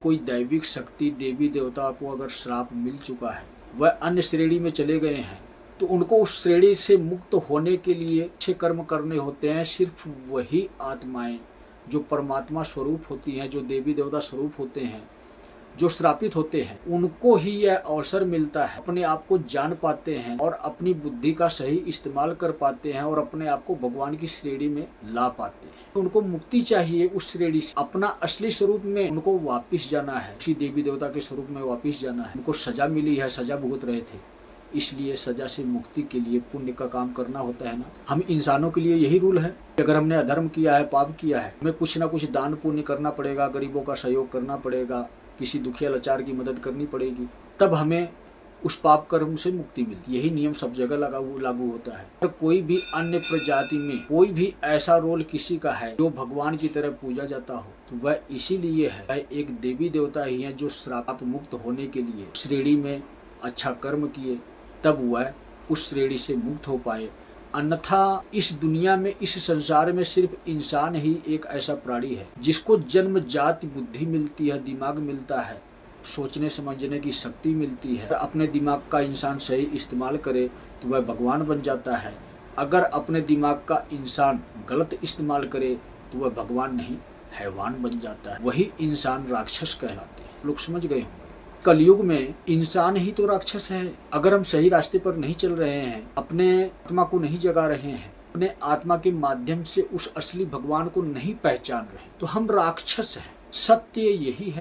कोई दैविक शक्ति देवी देवता को अगर श्राप मिल चुका है, वह अन्य श्रेणी में चले गए हैं, तो उनको उस श्रेणी से मुक्त होने के लिए अच्छे कर्म करने होते हैं। सिर्फ वही आत्माएं जो परमात्मा स्वरूप होती हैं, जो देवी देवता स्वरूप होते हैं, जो श्रापित होते हैं, उनको ही यह अवसर मिलता है, अपने आप को जान पाते हैं और अपनी बुद्धि का सही इस्तेमाल कर पाते हैं और अपने आप को भगवान की श्रेणी में ला पाते हैं। तो उनको मुक्ति चाहिए उस श्रेणी से, अपना असली स्वरूप में उनको वापिस जाना है, उसी देवी देवता के स्वरूप में वापिस जाना है। उनको सजा मिली है, सजा भुगत रहे थे, इसलिए सजा से मुक्ति के लिए पुण्य का काम करना होता है ना। हम इंसानों के लिए यही रूल है, अगर हमने अधर्म किया है, पाप किया है, हमें कुछ ना कुछ दान पुण्य करना पड़ेगा, गरीबों का सहयोग करना पड़ेगा, किसी दुखिया लाचार की मदद करनी पड़ेगी, तब हमें उस पाप कर्म से मुक्ति मिलती। यही नियम सब जगह लागू होता है। और कोई भी अन्य प्रजाति में कोई भी ऐसा रोल किसी का है जो भगवान की तरह पूजा जाता हो, तो वह इसीलिए है, वह एक देवी देवता ही है जो श्राप मुक्त होने के लिए श्रेणी में अच्छा कर्म किए, तब वह उस श्रेणी से मुक्त हो पाए। अन्यथा इस दुनिया में, इस संसार में सिर्फ इंसान ही एक ऐसा प्राणी है जिसको जन्म जाति बुद्धि मिलती है, दिमाग मिलता है, सोचने समझने की शक्ति मिलती है। अपने दिमाग का इंसान सही इस्तेमाल करे तो वह भगवान बन जाता है। अगर अपने दिमाग का इंसान गलत इस्तेमाल करे तो वह भगवान नहीं, हैवान बन जाता है। वही इंसान राक्षस कहलाते हैं। लोग समझ गए होंगे, कलयुग में इंसान ही तो राक्षस है। अगर हम सही रास्ते पर नहीं चल रहे हैं, अपने आत्मा को नहीं जगा रहे हैं, अपने आत्मा के माध्यम से उस असली भगवान को नहीं पहचान रहे, तो हम राक्षस हैं। सत्य यही है।